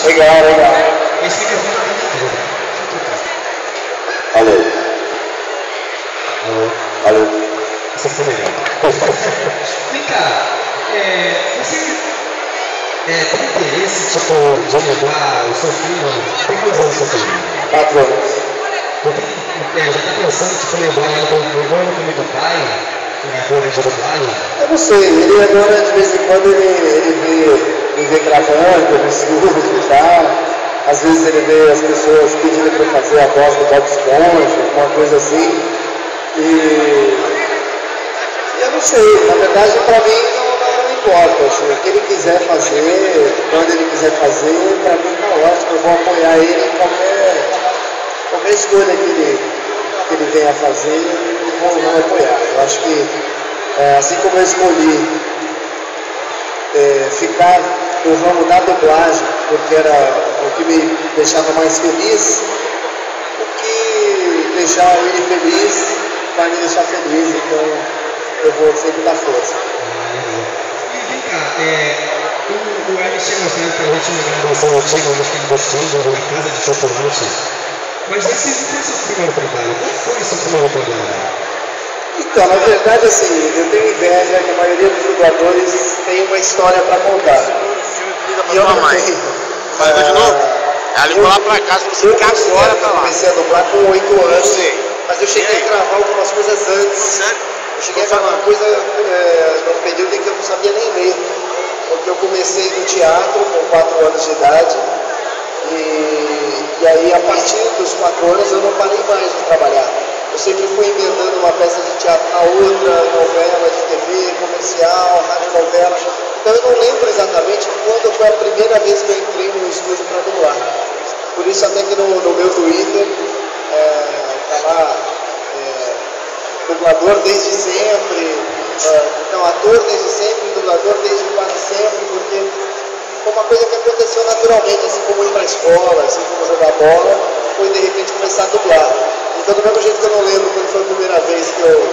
Legal, legal. Esse microfone Alô. Alô. Alô. Você ficou legal. Vem cá, você tem interesse de levar o seu filho? Tem quantos anos seu filho? 4 anos. Já está pensando tipo, levar ele para o filme do pai? Eu não sei, ele agora de vez em quando ele me vê gravando no estúdio e tal. Às vezes ele vê as pessoas pedindo para fazer a voz do Bob Esponja, alguma coisa assim. E eu não sei, na verdade para mim não importa. Assim, o que ele quiser fazer, quando ele quiser fazer, para mim tá ótimo. Eu vou apoiar ele em qualquer escolha que ele venha a fazer, eu vou apoiar. Eu acho que assim como eu escolhi ficar no ramo da dublagem, porque era o que me deixava mais feliz, o que deixar ele feliz vai me deixar feliz, então eu vou sempre dar força. E vem cá, o Alex tinha mostrado para a gente uma gravação antiga, acho que ele gostou da casa de Chocolate. Mas esse foi o seu primeiro trabalho? Qual foi o seu primeiro trabalho? Então, na verdade, assim, eu tenho inveja que a maioria dos dubladores tem uma história para contar. E eu não tenho. Vai de novo? Ela foi lá pra casa, você fica agora pra lá. Eu comecei a dublar com 8 anos, mas eu cheguei a gravar algumas coisas antes. Sério? Eu cheguei a gravar coisa num período em que eu não sabia nem ler. Porque eu comecei no teatro com 4 anos de idade. E aí, a partir dos 4 anos, eu não parei mais de trabalhar. Eu sempre fui emendando uma peça de teatro na outra, novela de TV, comercial, rádio novela. Então eu não lembro exatamente quando foi a primeira vez que eu entrei no estúdio para dublar. Por isso até que no meu Twitter tá lá dublador desde sempre, não, ator desde sempre, dublador desde quase sempre, porque foi uma coisa que aconteceu naturalmente, assim como ir para a escola, assim como jogar bola, foi de repente começar a dublar. Então, do mesmo jeito que eu não lembro quando foi a primeira vez que eu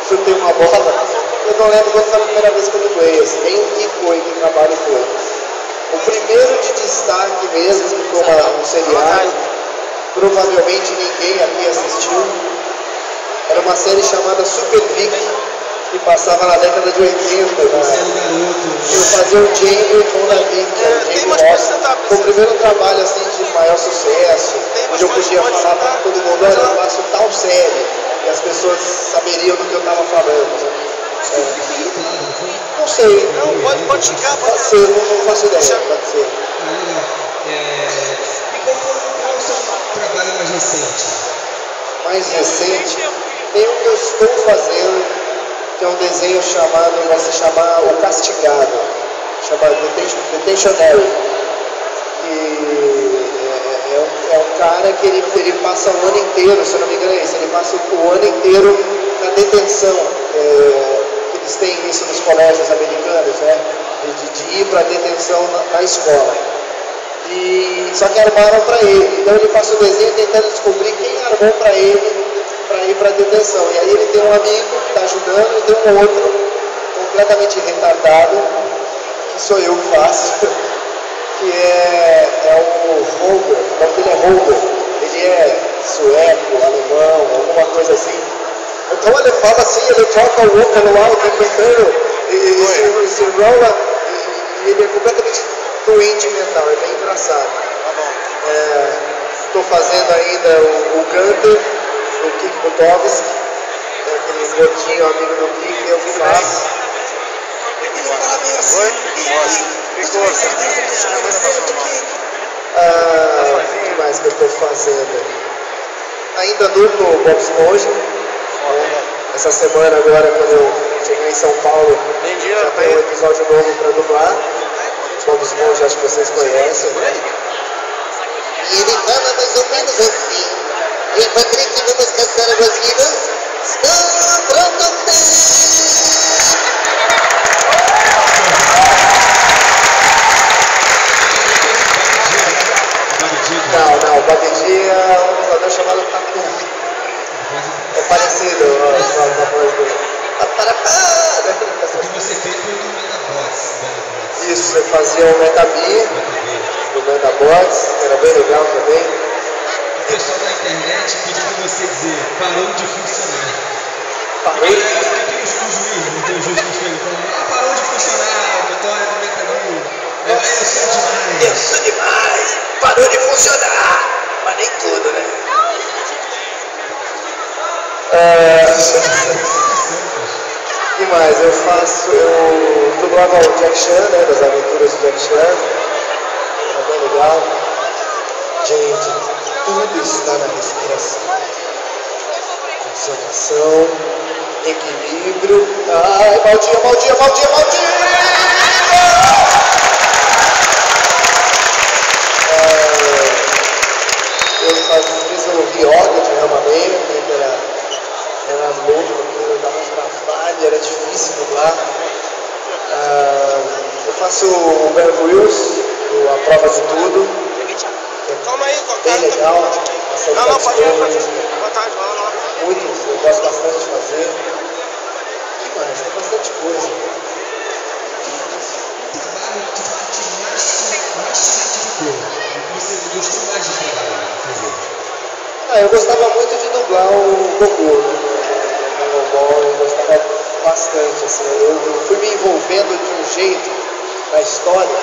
chutei uma bola, eu não lembro quando foi a primeira vez que eu dublei, assim, nem o que foi, que trabalho foi. O primeiro de destaque mesmo, que foi um seriado, provavelmente ninguém aqui assistiu, era uma série chamada Super Vic, que passava na década de 80. Eu fazia o Jamie com o Davi, que era o Jamie Ross. Foi o primeiro trabalho assim, de maior sucesso, onde eu podia falar para todo mundo, olha, eu faço tal série, e as pessoas saberiam do que eu estava falando. Não sei. Não, pode ficar, pode ser, não faço ideia, pode ser. E qual é o seu trabalho mais recente? Mais recente? Tem o que eu estou fazendo, que é um desenho vai se chamar O Castigado, chamado Detentionary. E é um cara que ele passa o ano inteiro, se eu não me engano é isso, ele passa o ano inteiro na detenção. Eles têm isso nos colégios americanos, né? De ir para a detenção na escola. Só que armaram para ele, então ele passa o desenho tentando descobrir quem armou para ele para ir para a detenção. E aí ele tem um amigo que está ajudando e tem um outro completamente retardado, que sou eu que faço, que é o Holger, o nome dele é Holger. Ele é sueco, alemão, alguma coisa assim. Então ele fala assim, ele toca o anual o tempo inteiro, e se enrola, e ele é completamente doente mental, é bem engraçado. Estou fazendo ainda o Gunter, o Kik Butovski, aquele gordinho amigo do Kik, eu que faço. O que mais que eu estou fazendo? Ainda dublo o Bob Esponja. Essa semana agora, quando eu cheguei em São Paulo, já tem um episódio novo para dublar. O Bob Esponja, acho que vocês conhecem, né? E ele fala mais ou menos assim. E Patrick, vamos cantar as vidas? Estou pronto. Não, o Babidi é um dublador chamado Tatu. É parecido com a voz do... O que você fez foi do Metabots. Isso, eu fazia o Metabi, do Metabots. Bots, que era bem legal também. O pessoal da internet pediu pra você dizer, parou de funcionar. Parou de funcionar. Porque tem os juízes, não tem os juízes que perguntam, parou de funcionar, a vitória do Metalil. Eu sou demais. Eu sou demais. Parou de funcionar. Mas nem tudo, né? O que mais? Eu dublava o Jack Chan, né? Das aventuras do Jack Chan. Era bem legal. Gente, tudo está na respiração. Concentração, equilíbrio. Ai, Maldinha, Maldinha, Maldinha, Maldinha! Eu fiz um yoga de Ramameio, era louco, eu dava um trabalho, era difícil dublar. Eu faço o Bear Grylls, a prova de tudo. É bem legal. Não, pode ir. Boa tarde, vai lá. Muito, eu gosto bastante de fazer. O que mais? Tem bastante coisa. O trabalho que mais te identificou, o que você gostou mais de trabalhar, de fazer? Eu gostava muito de dublar o Goku, eu gostava bastante, assim, eu fui me envolvendo de um jeito na história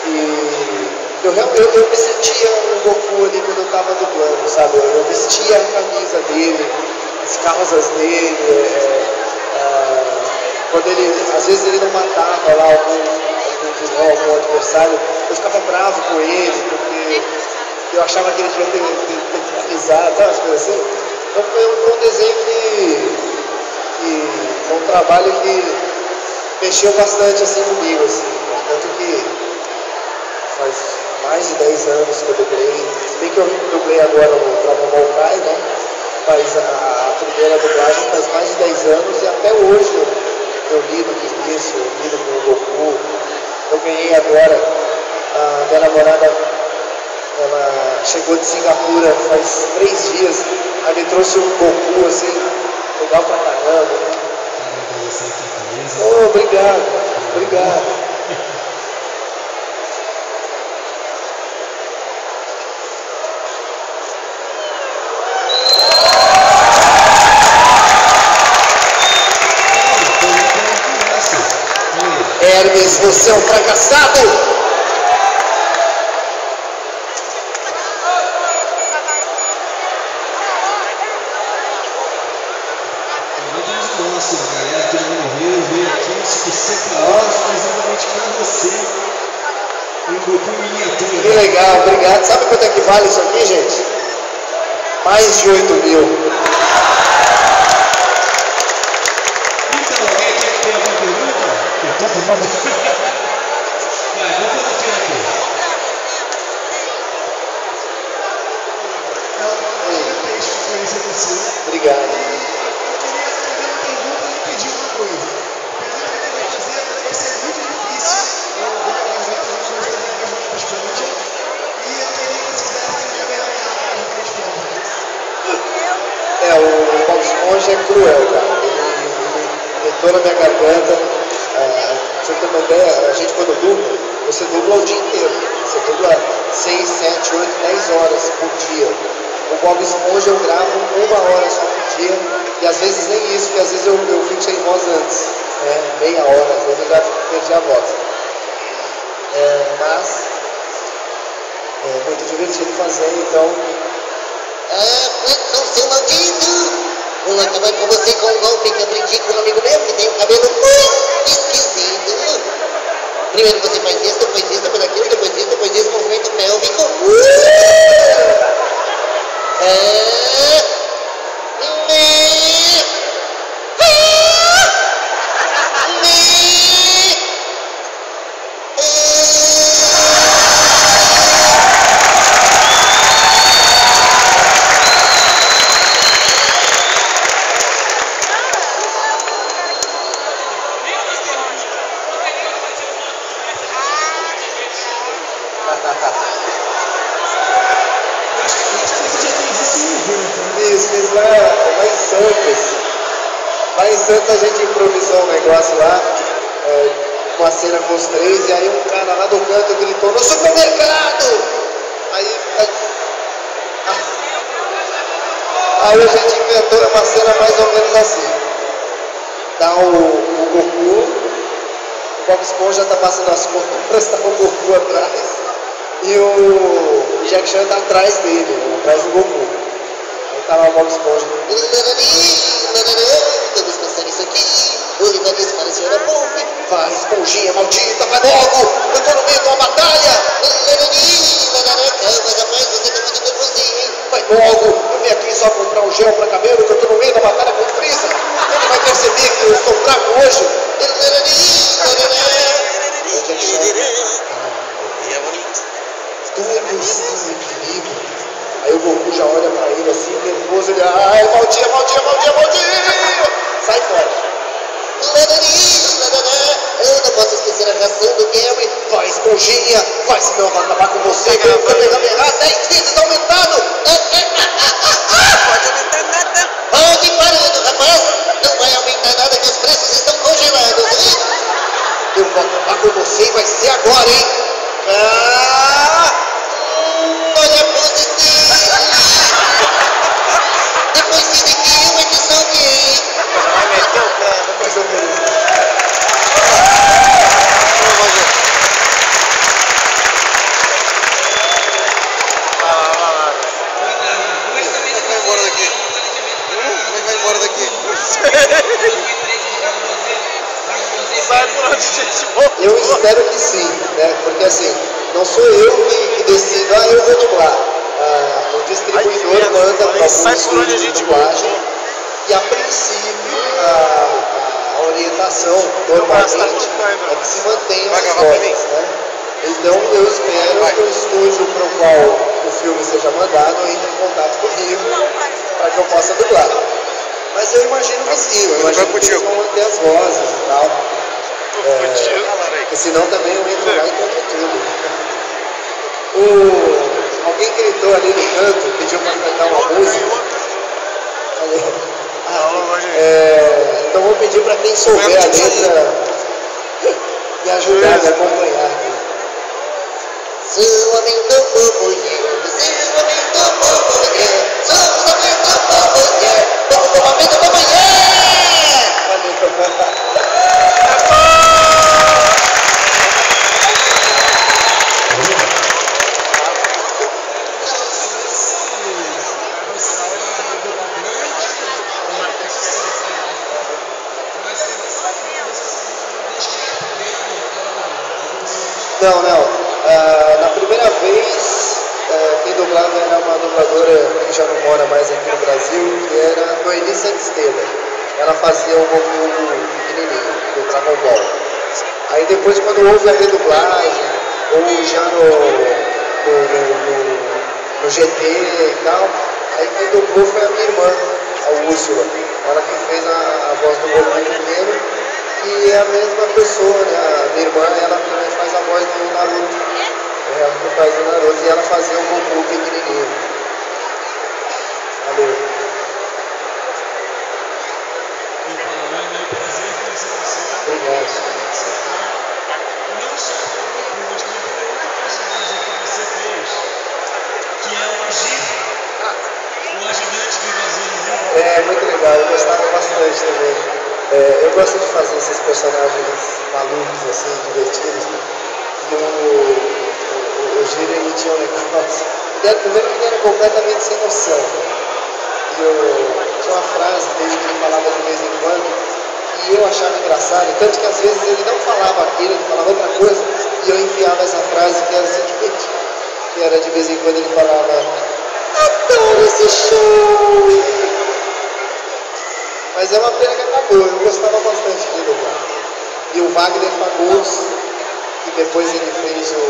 e eu me sentia um Goku ali quando eu estava dublando, sabe? Eu vestia a camisa dele, as causas dele, quando às vezes ele não matava lá algum adversário, eu ficava bravo com ele, porque eu achava que ele devia ter finalizado, sabe, as coisas assim. Então foi um desenho foi um trabalho que mexeu bastante assim comigo, assim, tanto que faz mais de 10 anos que eu dublei, se bem que eu dublei agora no Dragon Ball Kai, né? Mas a primeira dublagem faz mais de 10 anos e até hoje eu lido com isso, eu lido com o Goku. Eu ganhei agora, a minha namorada, ela chegou de Singapura faz 3 dias, aí me trouxe um Goku assim, legal pra caramba. Oh, obrigado, obrigado. Hermes, você é um fracassado! Nossa, galera que não morreu, veio aqui se separou exclusivamente para você. Um Goku miniatura. Que legal, obrigado. Sabe quanto é que vale isso aqui, gente? Mais de 8 mil. Então, alguém tem alguma pergunta? Vai, vamos fazer aqui aqui. É um gigantesco conhecer você. Obrigado. O Bob Esponja é cruel, cara. Ele detona minha garganta. Pra você ter uma ideia, a gente quando dubla, você dubla o dia inteiro. Você dubla 6, 7, 8, 10 horas por dia. O Bob Esponja eu gravo 1 hora só por dia. E às vezes nem isso, porque às vezes eu fico sem voz antes. Meia hora, às vezes eu já perdi a voz. Mas é muito divertido fazer, então. Não, seu maldito! Vou acabar com você com um golpe que aprendi com um amigo meu que tem um cabelo muito esquisito. Primeiro você faz isso, depois aquilo, depois isso, movimento pélvico. Fiz lá em Santos. Lá em Santos a gente improvisou um negócio lá, uma cena com os 3, e aí um cara lá do canto gritou: no supermercado! Aí a gente inventou uma cena mais ou menos assim. Tá o Goku, o Bob Esponja tá passando as compras, tá o Goku atrás e o Jack Chan tá atrás dele, atrás do Goku. Aí tá lá o Bob Esponja. Vamos passar isso aqui. O Rivalis para a senhora Puff. Vai, Esponjinha maldita, vai logo! Eu tô no meio de uma batalha! Calma, rapaz, você tá muito nervosinho, hein? Vai logo! Eu vim aqui só comprar um gel pra cabelo, que eu tô no meio da batalha com o Freeza! Ele vai perceber que eu estou fraco hoje! Tudo está em equilíbrio. Aí o Goku já olha pra ele assim, nervoso, ele, ai, maldinha, maldinha, maldinha, maldinha! Sai fora! Eu não posso esquecer a reação do Gary. Vai, Esponjinha, vai, senão eu vou acabar com você, que eu vou pegar 10 vezes aumentado! Pode aumentar nada. Pode parando, rapaz. Não vai aumentar nada que os preços estão congelados, hein? Eu vou acabar com você e vai ser agora, hein? Olha a pose dele. Depois dizem que eu é que sou gay. Vai meter o pé. Depois eu vejo. Vai embora daqui. Vai embora daqui. Sai por onde a gente voltou. Eu espero que sim, né? Porque assim, não sou eu que decido, eu vou dublar. O distribuidor manda para alguns estúdios de dublagem e a princípio a orientação normalmente é que se mantenha as vozes, né? Então eu espero que o estúdio para o qual o filme seja mandado entre em contato comigo para que eu possa dublar. Mas eu imagino que sim, eu imagino que eles vão manter as vozes e tal. Porque senão também eu entro lá e canto tudo. Alguém gritou ali no canto, pediu para cantar uma música. Falei, então vou pedir para quem souber a letra me ajudar, me acompanhar aqui. Sou homem do povo, sou homem do povo, somos homem do povo, povo, homem do povo, Não. Na primeira vez, quem dublava era uma dubladora que já não mora mais aqui no Brasil, que era Noeli Santisteban. Ela fazia o Goku pequenininho, do Dragon Ball. Aí depois, quando houve a redublagem, ou já no GT e tal, aí quem dublou foi a minha irmã, a Úrsula. Ela que fez a voz do Goku primeiro. E é a mesma pessoa, né? A minha irmã, ela também faz a voz do Naruto. Ela que faz o Naruto e ela fazia o Goku pequenininho. Valeu. Obrigado. Não só o Goku, mas também tem outro personagem que você fez, que é o Agir, o ajudante do Invasor. É muito legal, eu gostava bastante também. Eu gosto de fazer esses personagens malucos, assim, divertidos. E o Giro, ele tinha um negócio. Primeiro que ele era completamente sem noção. E tinha uma frase dele que ele falava de vez em quando, e eu achava engraçado, tanto que às vezes ele não falava aquilo, ele falava outra coisa, e eu enfiava essa frase que era o seguinte, que era de vez em quando ele falava, adoro esse show! Mas é uma pena que acabou, eu gostava bastante de dublar. E o Wagner Fagundes, que depois ele fez o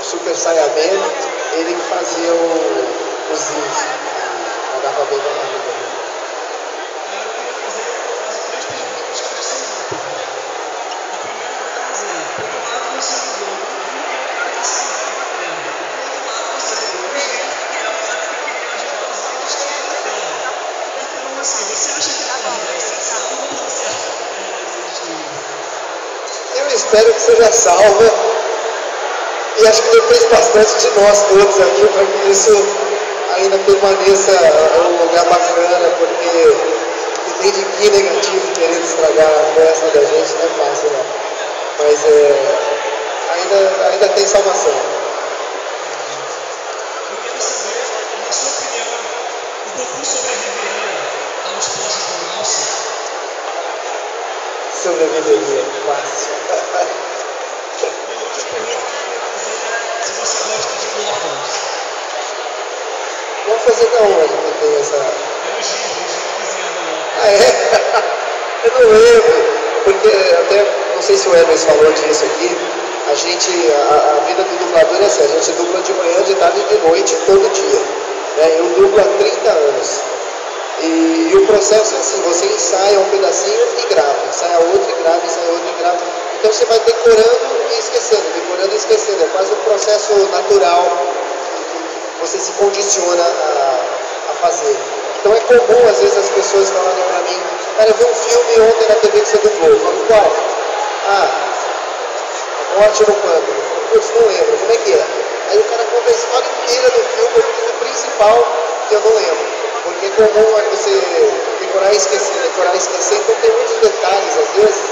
Super Saiyaman, ele que fazia os Zins, mandava bem pra vida. Eu espero que seja salva e acho que depende bastante de nós todos aqui para que isso ainda permaneça um lugar bacana, porque tem de que negativo querendo estragar a festa da gente, não é fácil não. Mas ainda tem salvação. Eu quero saber, na sua opinião, o Goku sobreviveria aos postos do Alce? Sobreviveria, fácil. E a outra pergunta que eu queria fazer é se você gosta de waffles. Vamos fazer da onde que tem essa... É o Gil cozinhando waffles. Ah, é? Eu não lembro, porque até, não sei se o Hermes falou disso aqui, a vida do dublador é assim, a gente dubla de manhã, de tarde e de noite, todo dia. Né? Eu dublo há 30 anos. E o processo é assim, você ensaia um pedacinho e grava, ensaia outro e grava, ensaia outro e grava. Então você vai decorando e esquecendo, é quase um processo natural que você se condiciona a fazer. Então é comum às vezes as pessoas falarem pra mim, cara, eu vi um filme ontem na TV que você dublou. Eu falo, qual? A Morte no Pântano. Eu falo, putz, não lembro, como é que é? Aí o cara conta a história inteira do filme, eu fiz o principal que eu não lembro. Porque é comum você decorar e esquecer, então tem muitos detalhes às vezes,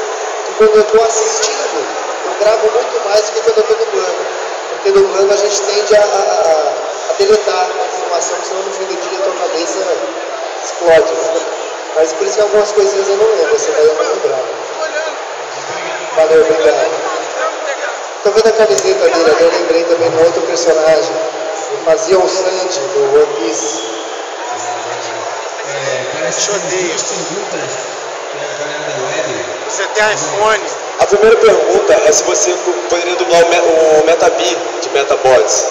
que quando eu estou assistindo, eu gravo muito mais do que quando eu estou dublando. Porque dublando a gente tende a deletar a informação, senão no fim do dia a tua cabeça explode. Né? Mas por isso que algumas coisinhas eu não lembro, essa daí eu não lembrava. Valeu, obrigado. Estou vendo a camiseta dele, eu lembrei também do outro personagem. Ele fazia o Sandy do One Piece. Parece que tem duas perguntas da galera da web. Você tem iPhone? A primeira pergunta é se você poderia dublar o Metabee de Metabots.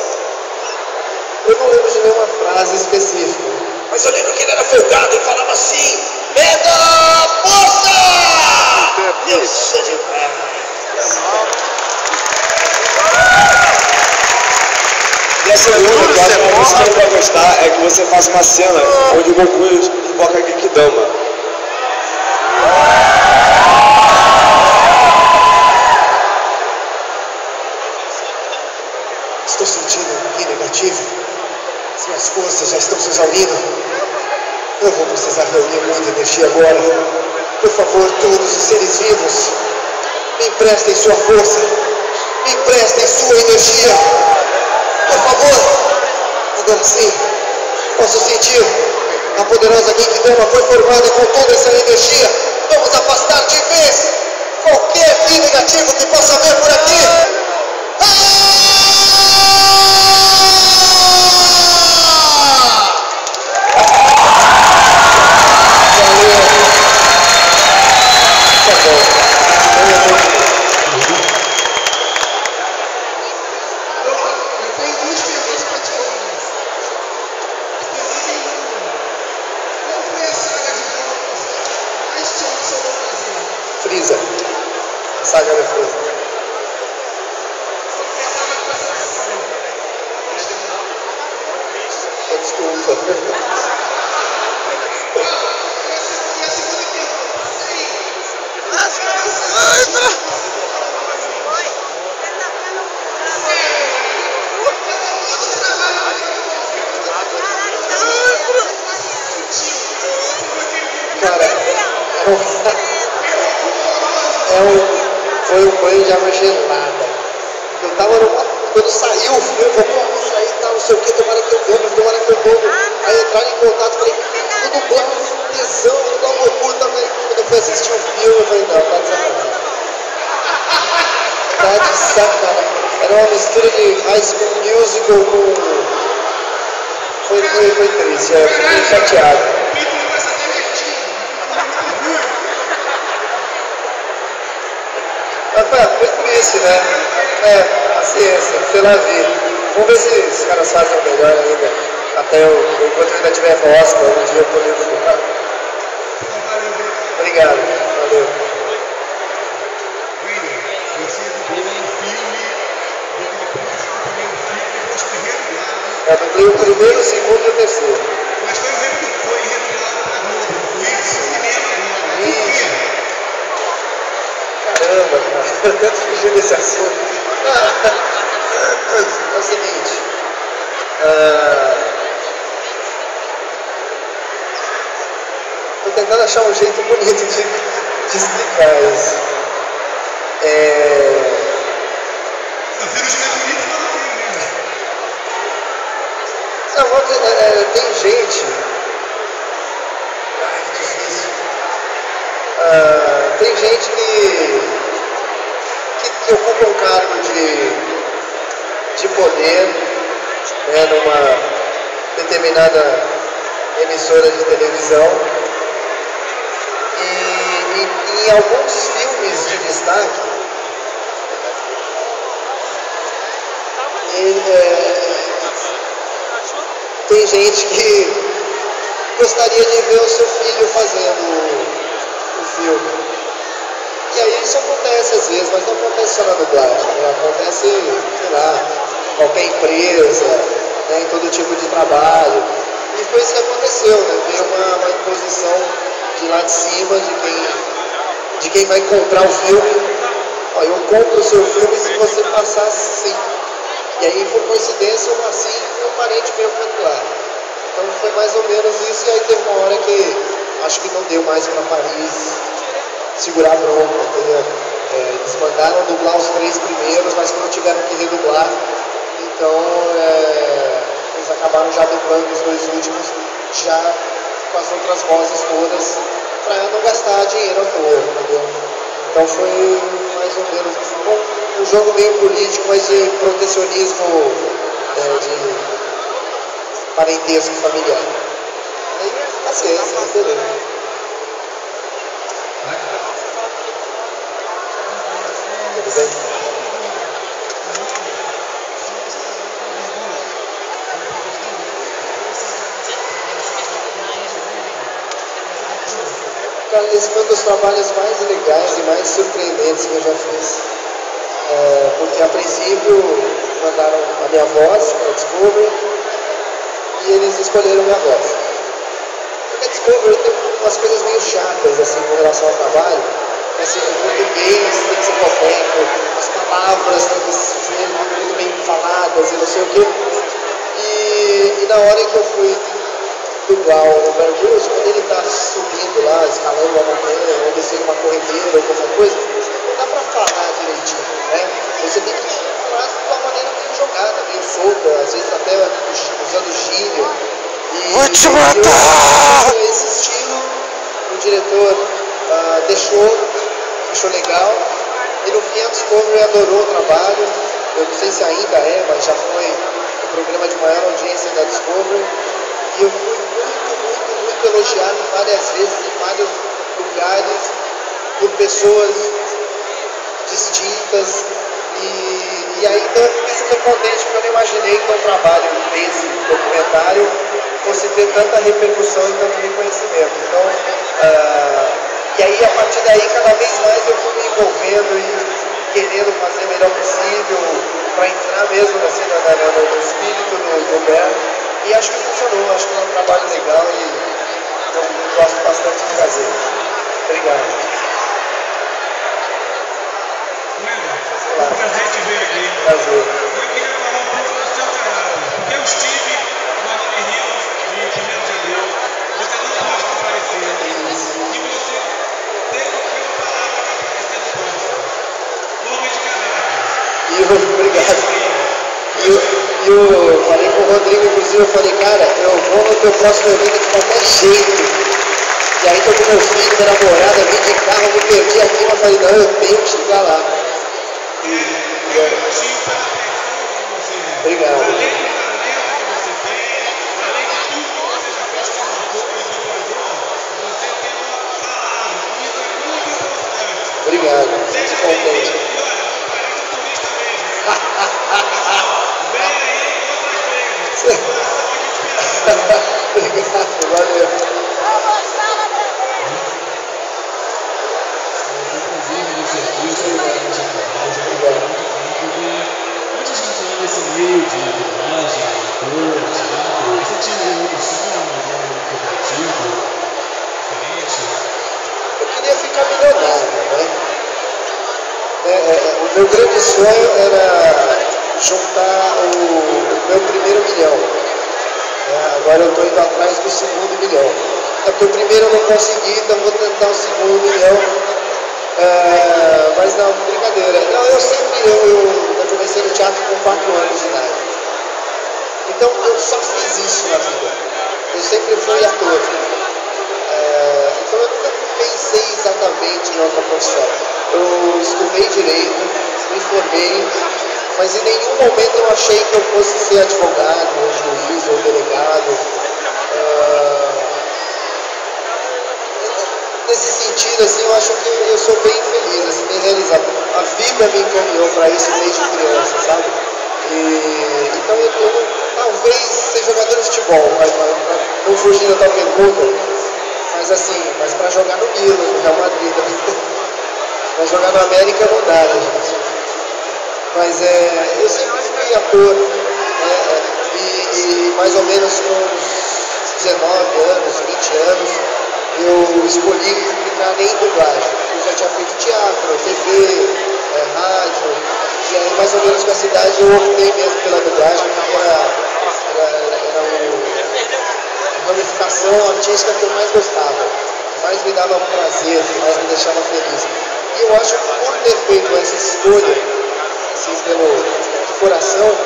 Eu não lembro de nenhuma frase específica. Mas eu lembro que ele era folgado e falava assim: Metabossa! Eu sou demais. E a segunda, que eu acho que você não vai gostar, é que você faça uma cena onde o Goku invoca a Genkidama. Estou sentindo um ki negativo. Minhas forças já estão se exaurindo. Eu vou precisar reunir muita energia agora. Por favor, todos os seres vivos, me emprestem sua força. Me emprestem sua energia. Por favor. Agora sim, posso sentir. A poderosa Genkidama foi formada com toda essa energia. Vamos afastar de vez qualquer ki negativo que possa haver por aqui. Frieza. Saga da Frieza. Desculpa. Cara, foi um banho de água gelada. Eu tava quando saiu o filme, eu falei, vou sair e tal, não sei o que, tomara que eu vou. Aí entraram em contato, falei, eu dublava um tesão, eu dublava um Goku, tá? Quando eu fui assistir o filme, eu falei, não, tá de sacanagem. Tá de sacanagem. Era uma mistura de High School Musical com... Foi triste, eu fiquei chateado. Foi triste, né? Paciência, sei lá ver. Vamos ver se os caras fazem melhor ainda. Até enquanto eu ainda tiver voz, um dia eu poder dublar. Obrigado, valeu. Eu dublei o primeiro, o segundo e o terceiro. Mas foi redublado para Globo, foi cinema. Por quê? Caramba, cara, eu tento fugir desse assunto. É o seguinte, tentando achar um jeito bonito de explicar isso. Não, tem gente. Ai, que difícil. Tem gente que ocupa um cargo de poder, né, numa determinada emissora de televisão, e em alguns filmes de destaque tem gente que gostaria de ver o seu filho fazendo o filme. E aí isso acontece às vezes, mas não acontece só na dublagem, né? Acontece, sei lá, em qualquer empresa, né, em todo tipo de trabalho. E foi isso que aconteceu, né? Veio uma imposição de lá de cima de quem vai comprar o filme. Ó, eu compro o seu filme se você passar assim. E aí, por coincidência, eu nasci com um parente meu lá. Então foi mais ou menos isso, e aí teve uma hora que acho que não deu mais para Paris segurar a bronca, entendeu? Eles mandaram dublar os 3 primeiros, mas quando tiveram que redublar, então eles acabaram já dublando os 2 últimos, já com as outras vozes todas, para não gastar dinheiro à toa, entendeu? Então foi mais ou menos um jogo meio político, mas de protecionismo, de parentesco familiar. Aí, paciência, beleza. Tudo bem? Cara, esse foi um dos trabalhos mais legais e mais surpreendentes que eu já fiz. Porque a princípio mandaram a minha voz para a Discovery e eles escolheram a minha voz. Porque a Discovery tem umas coisas meio chatas assim, com relação ao trabalho. Assim, o português tem que ser correto, as palavras tem que ser muito bem faladas e não sei o quê. E na hora que eu fui dublar o Bear Grylls, quando ele está subindo lá, escalando uma montanha, ou descendo uma corredeira, ou qualquer coisa, não dá para falar direitinho, né? Você tem que falar de uma maneira meio jogada, meio solta, às vezes até usando gíria. Vou te matar! Esse estilo, o diretor achou legal, e no fim a Discovery adorou o trabalho. Eu não sei se ainda mas já foi o programa de maior audiência da Discovery, e eu fui muito elogiado várias vezes em vários lugares por pessoas distintas, e aí então eu fiquei super contente, porque eu não imaginei que um trabalho desse documentário fosse ter tanta repercussão e tanto reconhecimento. Então, e aí a partir daí cada vez mais eu fui me envolvendo e querendo fazer o melhor possível para entrar mesmo assim, no espírito do Bear, e acho que funcionou, acho que é um trabalho legal e eu gosto bastante de fazer. Obrigado. É um prazer te ver aqui. Prazer. Eu queria falar um pouco do seu caráter, porque eu estive no Halloween Hills de 1º de abril, você não pode comparecer, e você tem uma palavra para aparecer no próximo. Homem de caráter. Obrigado. E eu falei com o Rodrigo, inclusive, eu falei, cara, eu vou no teu próximo evento de qualquer jeito. E aí tô com meu filho, minha namorada, vim de carro, me perdi aqui, mas falei, não, eu tenho que chegar lá. Eu elogio pela atenção que você é. Obrigado. Além do talento que você tem, além de tudo que você já fez como ator e dublador, você tem uma palavra, e isso é muito importante. Obrigado. Seja bem-vindo. E olha, não parece um turista mesmo. Vem aí outras vezes. Coração aqui esperando. Obrigado, valeu. Antes de entrar nesse meio de dublagem, ator, teatro, você tinha algum sonho, algum objetivo diferente? Eu queria ficar milionário, né? O meu grande sonho era juntar o meu primeiro milhão. Agora eu estou indo atrás do segundo milhão. É porque o primeiro eu não consegui, então vou tentar o segundo milhão. Mas não, brincadeira. Não, eu comecei no teatro com 4 anos de idade. Então eu só fiz isso na vida. Eu sempre fui ator. Então eu nunca pensei exatamente em outra profissão. Eu estudei direito, me formei, mas em nenhum momento eu achei que eu fosse ser advogado, ou juiz, ou delegado. Nesse sentido, assim, eu acho que eu sou bem feliz, assim, bem realizado. A vida me encaminhou para isso desde criança, sabe? Então eu talvez ser jogador de futebol, mas não fugir da tua pergunta, mas para jogar no Milan, no Real Madrid, para jogar no América não dá, né, gente? Mas eu sempre fui ator, né? E mais ou menos com uns 19 anos, 20 anos, eu escolhi ficar em dublagem. Eu já tinha feito teatro, TV, rádio, e aí mais ou menos com essa idade eu optei mesmo pela dublagem, porque era a ramificação artística que eu mais gostava, que mais me dava prazer, que mais me deixava feliz. E eu acho que por ter feito essa escolha, assim, pelo coração,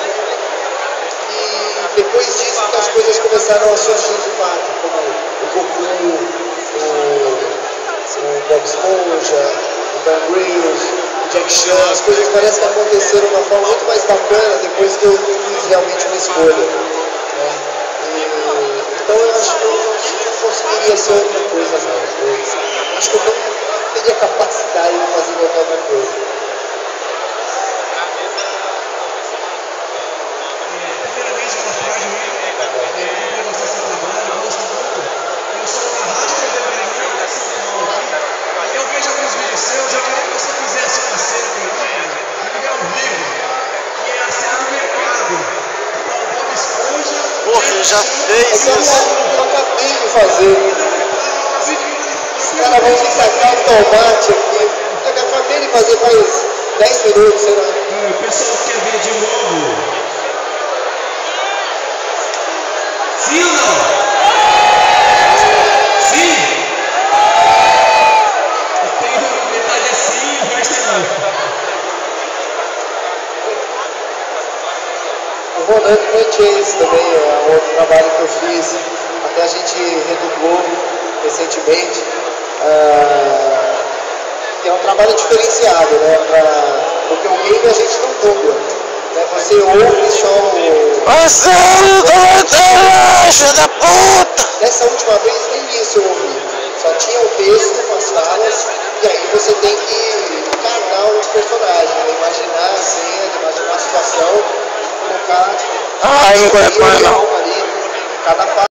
e depois disso que as coisas começaram a surgir de fato, como o Goku, o Bob Esponja, o Dan Reynolds, o Jack Chan, as coisas parecem que aconteceram de uma forma muito mais bacana depois que eu fiz realmente uma escolha, né? Então eu acho que eu não conseguiria ser outra coisa não. Eu acho que eu não teria capacidade de fazer qualquer outra coisa. Primeiramente, uma frase muito você seu trabalho, eu gosto muito. Eu sou da Rádio TV Brasil de São Paulo aqui. Eu vejo alguns vídeos seus, eu queria que você fizesse uma cena para mim ao vivo, que é a cena do mercado. O Bob Esponja. Porra, eu já fez Eu isso. acabei de fazer. Os caras vão me sacar o tomate aqui. Eu acabei de fazer faz 10 minutos, sei lá. O pessoal quer ver de novo. Sim ou não? Sim? Tem metade é sim, o resto é não. O Ronan Chase também é um outro trabalho que eu fiz. Até a gente redublou recentemente. É um trabalho diferenciado, né? Porque o game a gente não dubla. Né? Você ouve só o... Marcelo do da puta! Dessa última vez nem isso eu ouvi. Só tinha o texto com as falas. E aí você tem que encarnar os personagens, né? Imaginar a cena, imaginar a situação, colocar... Ai, não aguento mais não. Ali, cada fala.